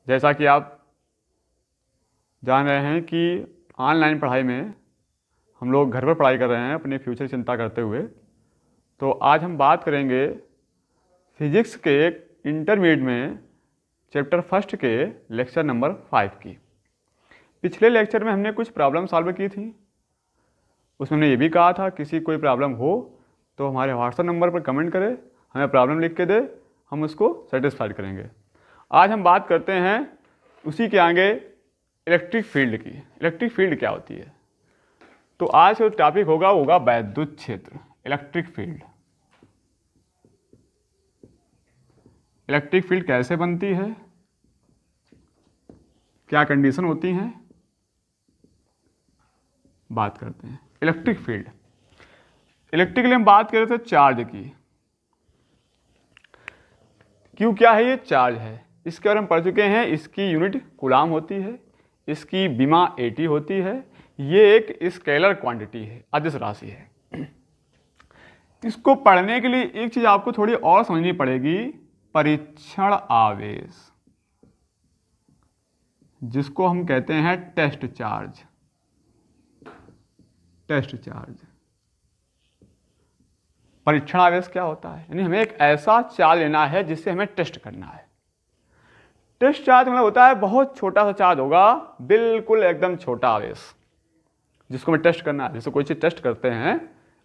जैसा कि आप जान रहे हैं कि ऑनलाइन पढ़ाई में हम लोग घर पर पढ़ाई कर रहे हैं अपने फ्यूचर चिंता करते हुए। तो आज हम बात करेंगे फिजिक्स के इंटरमीडिएट में चैप्टर फर्स्ट के लेक्चर नंबर 5 की। पिछले लेक्चर में हमने कुछ प्रॉब्लम सॉल्व की थी। उसमें हमने ये भी कहा था किसी कोई प्रॉब्लम हो तो हमारे व्हाट्सएप नंबर पर कमेंट करे, हमें प्रॉब्लम लिख के दे, हम उसको सेटिस्फाइड करेंगे। आज हम बात करते हैं उसी के आगे इलेक्ट्रिक फील्ड की। इलेक्ट्रिक फील्ड क्या होती है? तो आज जो टॉपिक होगा वैद्युत क्षेत्र, इलेक्ट्रिक फील्ड। इलेक्ट्रिक फील्ड कैसे बनती है, क्या कंडीशन होती हैं, बात करते हैं। इलेक्ट्रिक फील्ड, इलेक्ट्रिक के लिए हम बात कर रहे थे चार्ज की। क्यों क्या है? ये चार्ज है, इसके बारे में पढ़ चुके हैं। इसकी यूनिट कूलाम होती है, इसकी बीमा AT होती है। ये एक स्केलर क्वांटिटी है, अदिश राशि है। इसको पढ़ने के लिए एक चीज आपको थोड़ी और समझनी पड़ेगी, परीक्षण आवेश, जिसको हम कहते हैं टेस्ट चार्ज। टेस्ट चार्ज, परीक्षण आवेश क्या होता है? यानी हमें एक ऐसा चार्ज लेना है जिससे हमें टेस्ट करना है। टेस्ट चार्ज मतलब होता है बहुत छोटा सा चार्ज होगा, बिल्कुल एकदम छोटा आवेश, जिसको हमें टेस्ट करना है। जैसे कोई चीज़ टेस्ट करते हैं,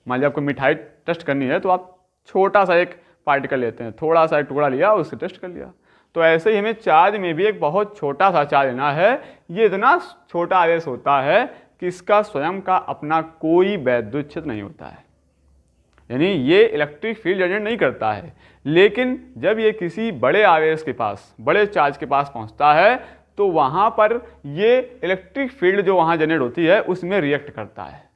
मान लीजिए आपको मिठाई टेस्ट करनी है तो आप छोटा सा एक पार्टिकल लेते हैं, थोड़ा सा एक टुकड़ा लिया, उससे टेस्ट कर लिया। तो ऐसे ही हमें चार्ज में भी एक बहुत छोटा सा चार्ज लेना है। ये इतना छोटा आवेश होता है कि इसका स्वयं का अपना कोई वैद्युत क्षेत्र नहीं होता है, यानी ये इलेक्ट्रिक फील्ड जनरेट नहीं करता है। लेकिन जब ये किसी बड़े आवेश के पास, बड़े चार्ज के पास पहुंचता है तो वहां पर ये इलेक्ट्रिक फील्ड जो वहां जनरेट होती है उसमें रिएक्ट करता है।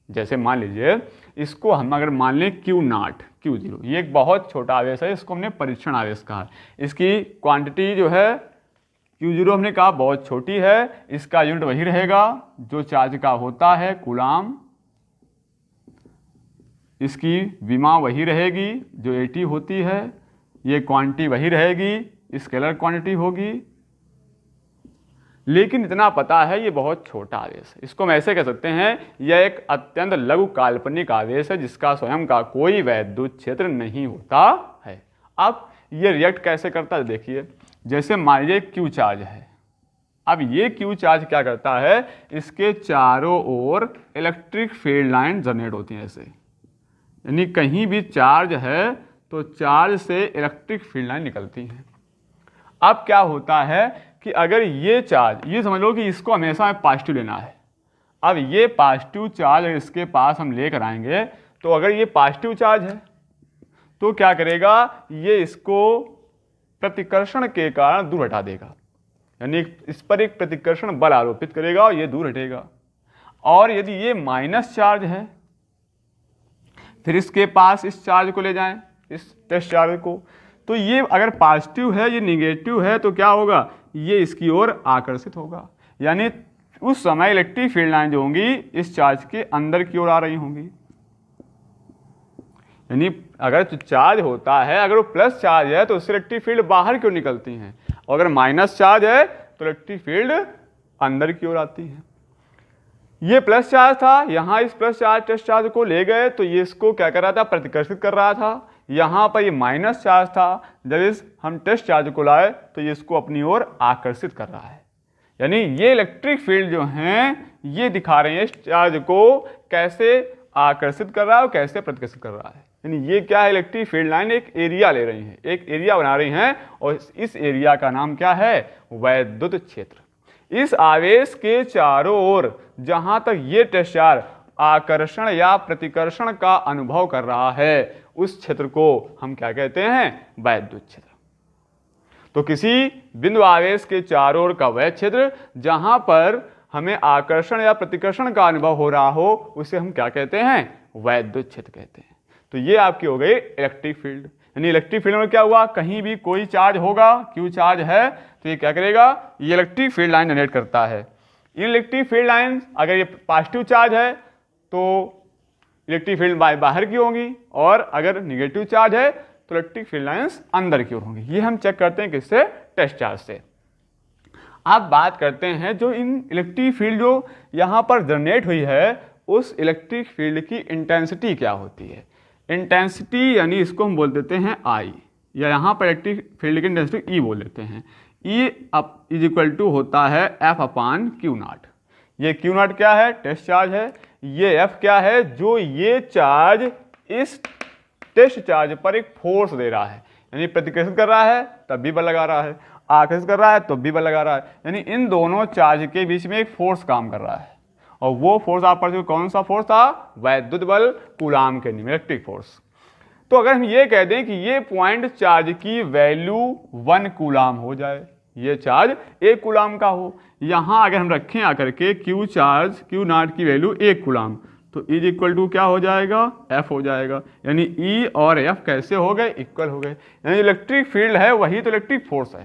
जैसे मान लीजिए इसको हम अगर मान लें Q0, Q0, ये एक बहुत छोटा आवेश है, इसको हमने परीक्षण आवेश कहा। इसकी क्वांटिटी जो है Q0 हमने कहा बहुत छोटी है, इसका यूनिट वही रहेगा जो चार्ज का होता है, कूलाम। इसकी विमा वही रहेगी जो AT होती है, ये क्वांटिटी वही रहेगी, स्केलर क्वांटिटी होगी। लेकिन इतना पता है ये बहुत छोटा आवेश है। इसको हम ऐसे कह सकते हैं, यह एक अत्यंत लघु काल्पनिक आवेश है जिसका स्वयं का कोई वैद्युत क्षेत्र नहीं होता है। अब ये रिएक्ट कैसे करता है देखिए। जैसे मान लीजिए Q चार्ज है, अब ये Q चार्ज क्या करता है, इसके चारों ओर इलेक्ट्रिक फील्ड लाइन जनरेट होती हैं ऐसे, यानी कहीं भी चार्ज है तो चार्ज से इलेक्ट्रिक फील्ड लाइन निकलती हैं। अब क्या होता है कि अगर ये चार्ज, ये समझ लो कि इसको हमेशा पॉजिटिव लेना है। अब ये पॉजिटिव चार्ज इसके पास हम लेकर आएंगे, तो अगर ये पॉजिटिव चार्ज है तो क्या करेगा, ये इसको प्रतिकर्षण के कारण दूर हटा देगा, यानी इस पर एक प्रतिकर्षण बल आरोपित करेगा और ये दूर हटेगा। और यदि ये माइनस चार्ज है, फिर इसके पास इस चार्ज को ले जाएं, इस टेस्ट चार्ज को, तो ये अगर पॉजिटिव है, ये निगेटिव है, तो क्या होगा, ये इसकी ओर आकर्षित होगा। यानी उस समय इलेक्ट्रिक फील्ड लाइन जो होंगी इस चार्ज के अंदर की ओर आ रही होंगी। यानी अगर जो चार्ज होता है, अगर वो प्लस चार्ज है तो उससे इलेक्ट्रिक फील्ड बाहर की ओर निकलती हैं, और अगर माइनस चार्ज है तो इलेक्ट्रिक फील्ड अंदर की ओर आती है। ये प्लस चार्ज था, यहाँ इस प्लस चार्ज टेस्ट चार्ज को ले गए तो ये इसको क्या कर रहा था, प्रतिकर्षित कर रहा था। यहाँ पर ये माइनस चार्ज था, जब हम टेस्ट चार्ज को लाए तो ये इसको अपनी ओर आकर्षित कर रहा है। यानी ये इलेक्ट्रिक फील्ड जो हैं ये दिखा रहे हैं इस चार्ज को कैसे आकर्षित कर रहा है और कैसे प्रतिकर्षित कर रहा है। यानी ये क्या है, इलेक्ट्रिक फील्ड लाइन एक एरिया ले रही है, एक एरिया बना रही हैं, और इस एरिया का नाम क्या है, वैद्युत क्षेत्र। इस आवेश के चारों ओर जहां तक ये टेस्ट चार्ज आकर्षण या प्रतिकर्षण का अनुभव कर रहा है उस क्षेत्र को हम क्या कहते हैं, वैद्युत क्षेत्र। तो किसी बिंदु आवेश के चारों ओर का वह क्षेत्र जहां पर हमें आकर्षण या प्रतिकर्षण का अनुभव हो रहा हो उसे हम क्या कहते हैं, वैद्युत क्षेत्र कहते हैं। तो ये आपकी हो गई इलेक्ट्रिक फील्ड। यानी इलेक्ट्रिक फील्ड में क्या हुआ, कहीं भी कोई चार्ज होगा, Q चार्ज है तो ये क्या करेगा, ये इलेक्ट्रिक फील्ड लाइन जनरेट करता है। इलेक्ट्रिक फील्ड लाइन अगर ये पॉजिटिव चार्ज है तो इलेक्ट्रिक फील्ड बाहर की होंगी, और अगर निगेटिव चार्ज है तो इलेक्ट्रिक फील्ड लाइंस अंदर की ओर होंगी। ये हम चेक करते हैं किससे, टेस्ट चार्ज से। अब बात करते हैं जो इन इलेक्ट्रिक फील्ड जो यहाँ पर जनरेट हुई है उस इलेक्ट्रिक फील्ड की इंटेंसिटी क्या होती है। इंटेंसिटी यानी इसको हम बोल देते हैं आई, या यहाँ पर इलेक्ट्रिक फील्ड की इंटेंसिटी ई बोल देते हैं। ई अप इज इक्वल टू होता है एफ अपान क्यू नॉट। ये क्यू नॉट क्या है, टेस्ट चार्ज है। ये एफ क्या है, जो ये चार्ज इस टेस्ट चार्ज पर एक फोर्स दे रहा है, यानी प्रतिकर्षित कर रहा है तब भी बल लगा रहा है, आकर्षित कर रहा है तो भी बल लगा रहा है, यानी इन दोनों चार्ज के बीच में एक फोर्स काम कर रहा है। और वो फोर्स आप पर कौन सा फोर्स था, वैद्युत बल कूलाम के नियम, इलेक्ट्रिक फोर्स। तो अगर हम ये कह दें कि ये पॉइंट चार्ज की वैल्यू 1 कूलाम हो जाए, ये चार्ज 1 कूलाम का हो, यहाँ अगर हम रखें आकर के क्यू चार्ज क्यू नॉट की वैल्यू 1 कूलाम, तो इज इक्वल टू क्या हो जाएगा, एफ हो जाएगा। यानी ई और एफ कैसे हो गए, इक्वल हो गए। यानी इलेक्ट्रिक फील्ड है वही तो इलेक्ट्रिक फोर्स है,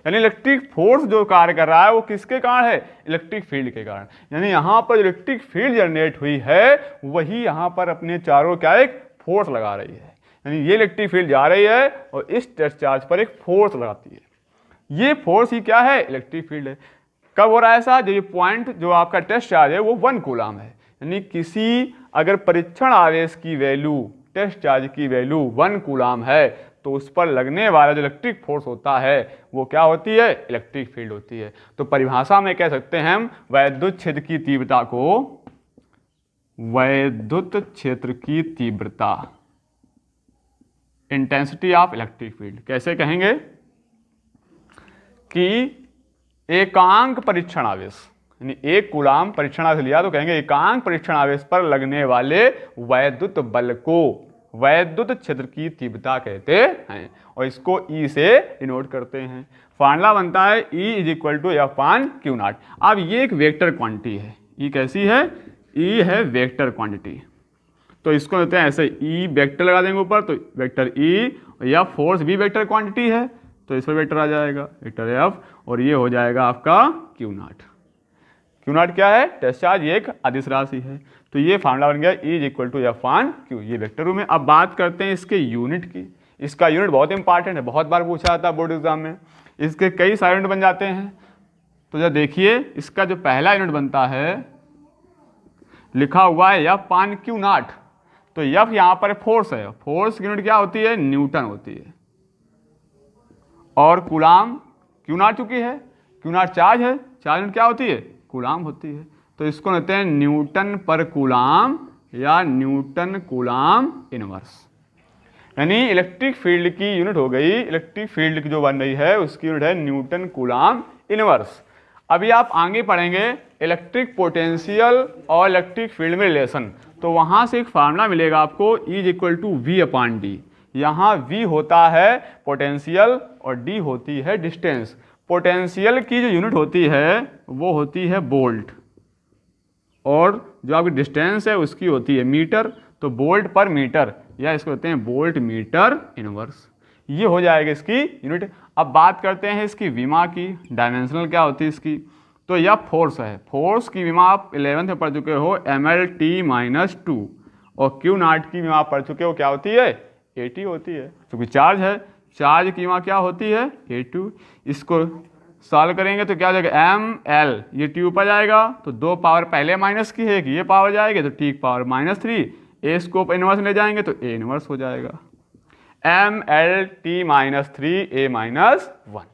यानी इलेक्ट्रिक फोर्स जो कार्य कर रहा है वो किसके कारण है, इलेक्ट्रिक फील्ड के कारण। यानी यहाँ पर इलेक्ट्रिक फील्ड जनरेट हुई है वही यहाँ पर अपने चारों क्या एक फोर्स लगा रही है। यानी ये इलेक्ट्रिक फील्ड जा रही है और इस टेस्ट चार्ज पर एक फोर्स लगाती है। ये फोर्स ही क्या है, इलेक्ट्रिक फील्ड है। कब हो रहा है ऐसा, जो ये पॉइंट जो आपका टेस्ट चार्ज है वो 1 कूलाम है, यानी किसी अगर परीक्षण आवेश की वैल्यू टेस्ट चार्ज की वैल्यू 1 कूलाम है तो उस पर लगने वाला जो इलेक्ट्रिक फोर्स होता है वो क्या होती है, इलेक्ट्रिक फील्ड होती है। तो परिभाषा में कह सकते हैं हम वैद्युत क्षेत्र की तीव्रता को, वैद्युत क्षेत्र की तीव्रता, इंटेंसिटी ऑफ इलेक्ट्रिक फील्ड कैसे कहेंगे कि एकांक परीक्षण आवेश, यानी 1 कूलाम परीक्षण आवेश लिया तो कहेंगे एकांक परीक्षण आवेश पर लगने वाले वैद्युत बल को वैद्युत क्षेत्र की तीव्रता कहते हैं, और इसको ई से डिनोट करते हैं। फार्मूला बनता है E is equal to F upon q naught. अब ये एक वेक्टर क्वांटिटी है, ई कैसी है, ई है वेक्टर क्वांटिटी, तो इसको देते हैं ऐसे ई वेक्टर लगा देंगे ऊपर, तो वेक्टर ई, या फोर्स भी वेक्टर क्वांटिटी है तो इस पर वेक्टर आ जाएगा वेक्टर एफ, और ये हो जाएगा आपका क्यू नॉट। क्यू नॉट क्या है, टेस्ट चार्ज एक अदिश राशि है। तो ये फार्मूला बन गया E is equal to F on q, ये वेक्टर रूप में। अब बात करते हैं इसके यूनिट की। इसका यूनिट बहुत इंपॉर्टेंट है, बहुत बार पूछा जाता है बोर्ड एग्जाम में, इसके कई सारे यूनिट बन जाते हैं। तो जब देखिए इसका जो पहला यूनिट बनता है लिखा हुआ है एफ ऑन क्यू नॉट, तो एफ यहाँ पर फोर्स है, फोर्स की यूनिट क्या होती है, न्यूटन होती है, और कूलाम क्यू नॉट चुकी है, क्यू नॉट चार्ज है, चार्ज यूनिट क्या होती है, कूलाम होती है। तो इसको कहते हैं न्यूटन पर कूलाम या न्यूटन कूलाम इनवर्स। यानी इलेक्ट्रिक फील्ड की यूनिट हो गई, इलेक्ट्रिक फील्ड की जो बन रही है उसकी यूनिट है न्यूटन कूलाम इनवर्स। अभी आप आगे पढ़ेंगे इलेक्ट्रिक पोटेंशियल और इलेक्ट्रिक फील्ड में रिलेशन, तो वहाँ से एक फार्मूला मिलेगा आपको E is equal to V upon d. यहाँ वी होता है पोटेंशियल और डी होती है डिस्टेंस। पोटेंशियल की जो यूनिट होती है वो होती है वोल्ट, और जो आपकी डिस्टेंस है उसकी होती है मीटर, तो वोल्ट पर मीटर, या इसको कहते हैं वोल्ट मीटर इनवर्स। ये हो जाएगा इसकी यूनिट। अब बात करते हैं इसकी विमा की, डायमेंशनल क्या होती है इसकी। तो यह फोर्स है, फोर्स की विमा आप 11th में पढ़ चुके हो mlt-2, और क्यू नॉट की विमा आप पढ़ चुके हो क्या होती है, AT होती है। क्योंकि चार्ज है, चार्ज की विमा क्या होती है, A2। इसको सॉल्व करेंगे तो क्या हो जाएगा, ml, ये t ऊपर जाएगा तो 2 पावर पहले माइनस की है कि ये पावर जाएगी तो t power -3, a scope inverse ले जाएंगे तो a इनवर्स हो जाएगा, mlt-3 a-1।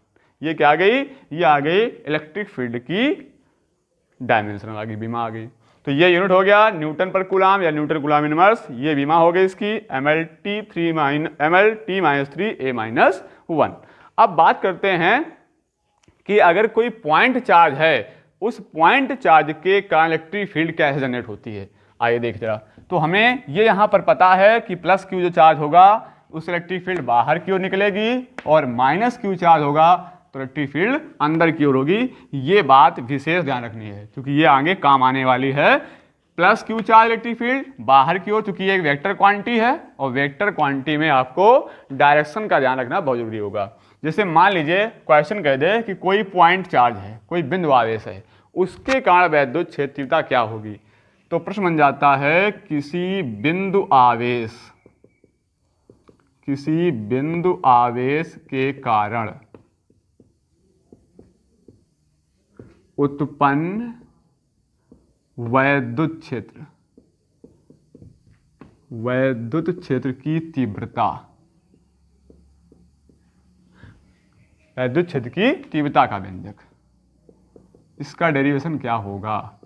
ये क्या आ गई, ये आ गई इलेक्ट्रिक फील्ड की डायमेंशनल आ गई, बीमा आ गई। तो ये यूनिट हो गया न्यूटन पर कूलाम या न्यूटन कूलाम इनवर्स। ये बीमा हो गई इसकी mlt-3 a-1। अब बात करते हैं कि अगर कोई पॉइंट चार्ज है, उस पॉइंट चार्ज के कारण इलेक्ट्रिक फील्ड कैसे जनरेट होती है, आइए देखते हैं। तो हमें ये यहाँ पर पता है कि प्लस क्यू जो चार्ज होगा उस इलेक्ट्रिक फील्ड बाहर की ओर निकलेगी, और माइनस क्यू चार्ज होगा तो इलेक्ट्रिक फील्ड अंदर की ओर होगी। ये बात विशेष ध्यान रखनी है क्योंकि ये आगे काम आने वाली है। Plus Q charge electric field बाहर की ओर, चूंकि ये एक वेक्टर क्वांटिटी है, और वेक्टर क्वांटिटी में आपको डायरेक्शन का ध्यान रखना बहुत जरूरी होगा। जैसे मान लीजिए क्वेश्चन कह दे कि कोई पॉइंट चार्ज है, कोई बिंदु आवेश है, उसके कारण वैद्युत क्षेत्रता क्या होगी, तो प्रश्न बन जाता है किसी बिंदु आवेश के कारण उत्पन्न वैद्युत क्षेत्र, वैद्युत क्षेत्र की तीव्रता, वैद्युत क्षेत्र की तीव्रता का व्यंजक, इसका डेरिवेशन क्या होगा।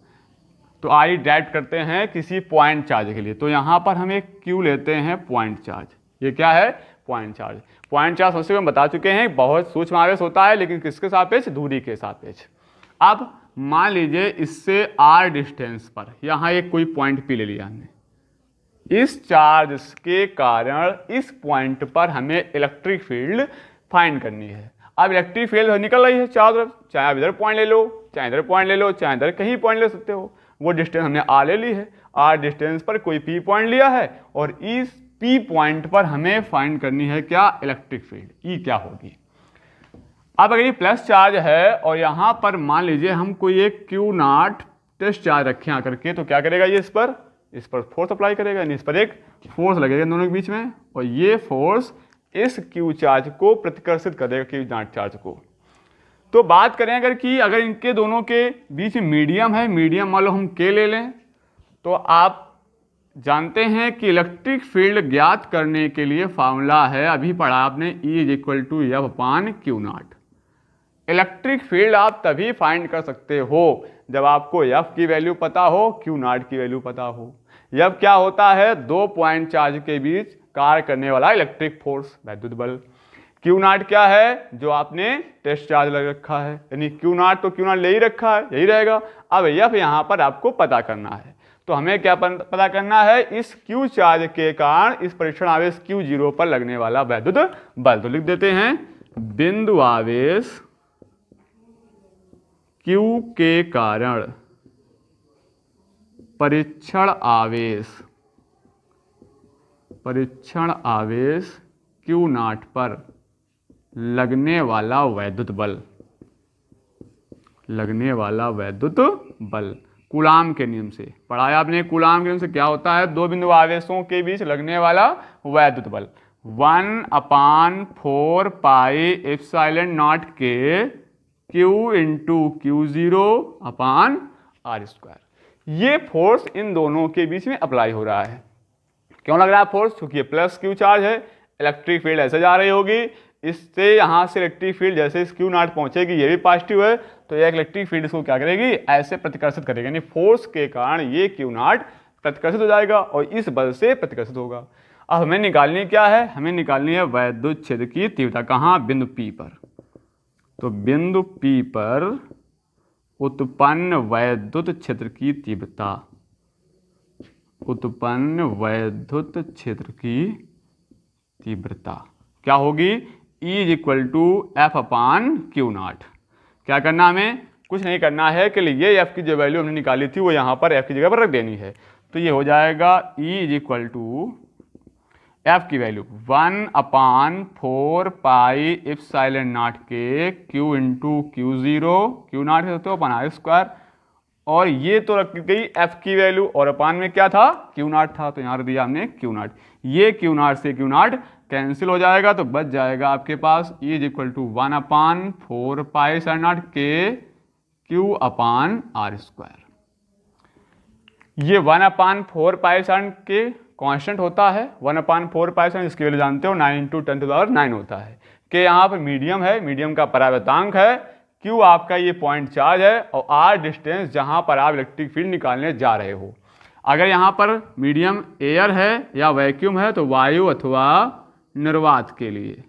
तो आइए डायरेक्ट करते हैं किसी पॉइंट चार्ज के लिए। तो यहां पर हम एक क्यू लेते हैं पॉइंट चार्ज। ये क्या है? Point charge. पॉइंट चार्ज सबसे हम बता चुके हैं बहुत सूक्ष्म आवेश होता है, लेकिन किसके सापेक्ष? दूरी के सापेक्ष। अब मान लीजिए इससे r डिस्टेंस पर यहां एक कोई पॉइंट P ले लिया हमने। इस चार्ज के कारण इस पॉइंट पर हमें इलेक्ट्रिक फील्ड फाइंड करनी है। अब इलेक्ट्रिक फील्ड निकल रही है चारों तरफ, चाहे आप इधर पॉइंट ले लो, चाहे इधर पॉइंट ले लो, चाहे इधर कहीं पॉइंट ले सकते हो। वो डिस्टेंस हमने r ले ली है, r डिस्टेंस पर कोई P पॉइंट लिया है और इस P पॉइंट पर हमें फाइंड करनी है क्या? Electric field. E क्या होगी? अब अगर ये प्लस चार्ज है और यहां पर मान लीजिए हम कोई एक Q0 टेस्ट चार्ज रखें आकर के, तो क्या करेगा ये? इस पर फोर्स अप्लाई करेगा, यानी इस पर एक फोर्स लगेगा इन दोनों के बीच में, और ये फोर्स इस Q चार्ज को प्रतिकर्षित करेगा Q0 चार्ज को। तो बात करें अगर इनके दोनों के बीच में मीडियम है, मीडियम मान लो हम K ले लें, तो आप जानते हैं कि इलेक्ट्रिक फील्ड ज्ञात करने के लिए फॉर्मूला है, अभी पढ़ा आपने, E = F/Q0। इलेक्ट्रिक फील्ड आप तभी फाइंड कर सकते हो जब आपको F की वैल्यू पता हो, Q0 की वैल्यू पता हो। F क्या होता है? दो पॉइंट चार्ज के बीच कार्य करने वाला इलेक्ट्रिक फोर्स, वैद्युत बल। Q0 क्या है? जो आपने टेस्ट चार्ज लग रखा है, यानी Q0 तो Q0 ले ही रखा है, यही रहेगा। अब F यहाँ पर आपको पता करना है, तो हमें क्या पता करना है? इस Q चार्ज के कारण इस परीक्षण आवेश Q0 पर लगने वाला वैद्युत बल। तो लिख देते हैं बिंदु आवेश Q के कारण परीक्षण आवेश Q0 पर लगने वाला वैद्युत बल, कूलाम के नियम से पढ़ाया आपने। कूलाम के नियम से क्या होता है? दो बिंदु आवेशों के बीच लगने वाला वैद्युत बल 1/4 πε0 के Q × Q0/r²। ये फोर्स इन दोनों के बीच में अप्लाई हो रहा है। क्यों लग रहा है फोर्स? क्योंकि ये प्लस Q चार्ज है, इलेक्ट्रिक फील्ड ऐसे जा रही होगी, इससे यहाँ से इलेक्ट्रिक फील्ड जैसे इस Q0 पहुंचेगी, ये भी पॉजिटिव है, तो ये इलेक्ट्रिक फील्ड इसको क्या करेगी? ऐसे प्रतिकर्षित करेगी, यानी फोर्स के कारण ये Q0 प्रतिकर्षित हो जाएगा और इस बल से प्रतिकर्षित होगा। अब हमें निकालनी क्या है? हमें निकालनी है वैद्युत क्षेत्र की तीव्रता। कहाँ? बिंदु P पर। तो बिंदु P पर उत्पन्न वैद्युत क्षेत्र की तीव्रता, उत्पन्न वैद्युत क्षेत्र की तीव्रता क्या होगी? E = F/Q0। क्या करना हमें? कुछ नहीं करना है कि ये F की जो वैल्यू हमने निकाली थी वो यहाँ पर F की जगह पर रख देनी है। तो ये हो जाएगा E = F की वैल्यू 1/4 πε0 के Q × Q0 से तो r², और ये तो रख गई F की वैल्यू, और अपान में क्या था? Q0 था, तो यहाँ दिया हमने Q0। ये Q0 से Q0 कैंसिल हो जाएगा, तो बच जाएगा आपके पास E = 1/4 πε0 के Q/r²। ये 1/4 πε0 के कांस्टेंट होता है, 1/4 πε0, इसकी वैल्यू जानते हो 9 × 10⁹ होता है। कि यहाँ पर मीडियम है, मीडियम का परावर्तांक है, Q आपका ये पॉइंट चार्ज है, और R डिस्टेंस जहाँ पर आप इलेक्ट्रिक फील्ड निकालने जा रहे हो। अगर यहाँ पर मीडियम एयर है या वैक्यूम है, तो वायु अथवा निर्वात के लिए,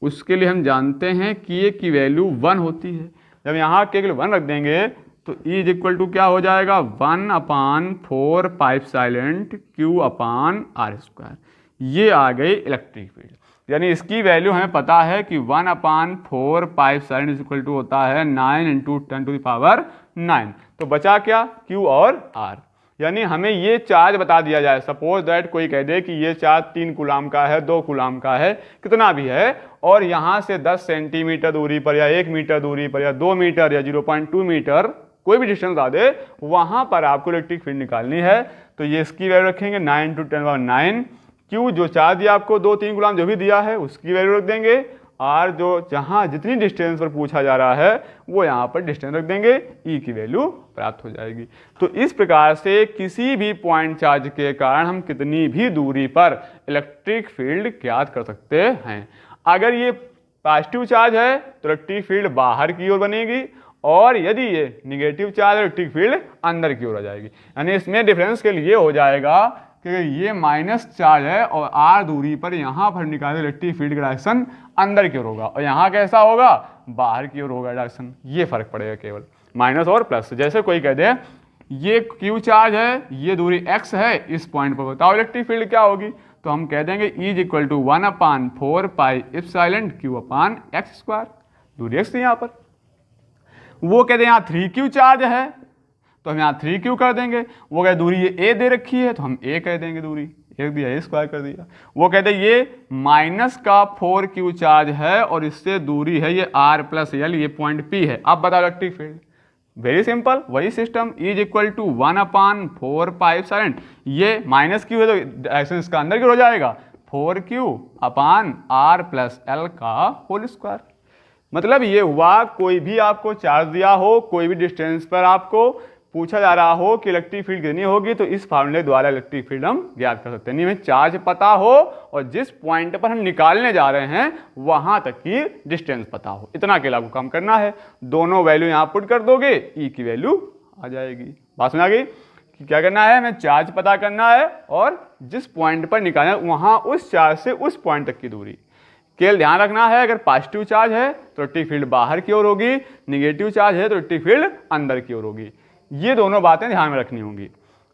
उसके लिए हम जानते हैं कि ये की वैल्यू 1 होती है। जब यहाँ के 1 रख देंगे तो E = क्या हो जाएगा? 1/4 πε0 Q/r²। ये आ गई इलेक्ट्रिक फील्ड, यानी इसकी वैल्यू हमें पता है कि 1/4 πε0 होता है 9 × 10⁹। तो बचा क्या? Q और R। यानी हमें ये चार्ज बता दिया जाए, सपोज दैट कोई कह दे कि ये चार्ज 3 कूलाम का है, 2 कूलाम का है, कितना भी है, और यहाँ से 10 सेंटीमीटर दूरी पर या 1 मीटर दूरी पर या 2 मीटर या 0.2 मीटर कोई भी डिस्टेंस आ दे, वहां पर आपको इलेक्ट्रिक फील्ड निकालनी है। तो ये इसकी वैल्यू रखेंगे 9 × 10⁹। Q जो चार्ज दिया आपको 2-3 कूलाम जो भी दिया है उसकी वैल्यू रख देंगे, आर जो जहाँ जितनी डिस्टेंस पर पूछा जा रहा है वो यहाँ पर डिस्टेंस रख देंगे, ई की वैल्यू प्राप्त हो जाएगी। तो इस प्रकार से किसी भी पॉइंट चार्ज के कारण हम कितनी भी दूरी पर इलेक्ट्रिक फील्ड ज्ञात कर सकते हैं। अगर ये पॉजिटिव चार्ज है तो इलेक्ट्रिक फील्ड बाहर की ओर बनेगी, और यदि ये निगेटिव चार्ज है इलेक्ट्रिक फील्ड अंदर की ओर आ जाएगी। यानी इसमें डिफरेंस के लिए हो जाएगा कि ये माइनस चार्ज है और आर दूरी पर यहाँ पर निकाले इलेक्ट्रिक फील्ड का डायरेक्शन अंदर की ओर होगा, और यहाँ कैसा होगा, बाहर की ओर होगा डायरेक्शन। ये फर्क पड़ेगा केवल माइनस और प्लस। जैसे कोई कह दे ये क्यू चार्ज है, ये दूरी एक्स है, इस पॉइंट पर बताओ इलेक्ट्रिक फील्ड क्या होगी, तो हम कह देंगे E = 1/4 पाई एप्सिलॉन Q/x²। दूरी एक्स थी यहाँ पर। वो कहते हैं यहाँ 3Q चार्ज है तो हम यहाँ 3Q कर देंगे। वो कहते दूरी ये A दे रखी है तो हम A कह देंगे, दूरी एक दिया A² कर दिया। वो कहते ये -4Q चार्ज है और इससे दूरी है ये R + L, ये पॉइंट P है। अब बताओ इलेक्ट्रिक फील्ड। वेरी सिंपल, वही सिस्टम। E = 1/4 पाई एप्सिलॉन, ये -Q है तो डायरेक्शन इसका अंदर की ओर हो जाएगा, 4Q/R + L का होल स्क्वायर। मतलब ये हुआ कोई भी आपको चार्ज दिया हो, कोई भी डिस्टेंस पर आपको पूछा जा रहा हो कि इलेक्ट्रिक फील्ड कितनी होगी, तो इस फार्मूले द्वारा इलेक्ट्रिक फील्ड हम ज्ञात कर सकते हैं। हमें चार्ज पता हो और जिस पॉइंट पर हम निकालने जा रहे हैं वहां तक की डिस्टेंस पता हो, इतना अकेला आपको काम करना है। दोनों वैल्यू यहाँ पुट कर दोगे, ई की वैल्यू आ जाएगी। बात समझ आ गई कि क्या करना है, हमें चार्ज पता करना है और जिस पॉइंट पर निकालना है वहां उस चार्ज से उस पॉइंट तक की दूरी। केवल ध्यान रखना है, अगर पॉजिटिव चार्ज है तो इलेक्ट्रिक फील्ड बाहर की ओर होगी, निगेटिव चार्ज है तो इलेक्ट्रिक फील्ड अंदर की ओर होगी। ये दोनों बातें ध्यान में रखनी होंगी।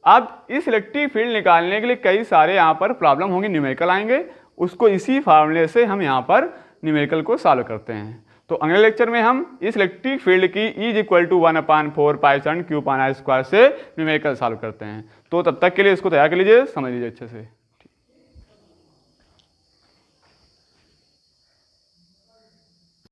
अब इस इलेक्ट्रिक फील्ड निकालने के लिए कई सारे यहाँ पर प्रॉब्लम होंगे, न्यूमेरिकल आएंगे, उसको इसी फार्मूले से हम यहाँ पर न्यूमेरिकल को सॉल्व करते हैं। तो अगले लेक्चर में हम इस इलेक्ट्रिक फील्ड की E = 1/4 पाई एप्सिलॉन Q/r² से न्यूमेरिकल सॉल्व करते हैं। तो तब तक के लिए इसको तैयार कर लीजिए, समझ लीजिए अच्छे से।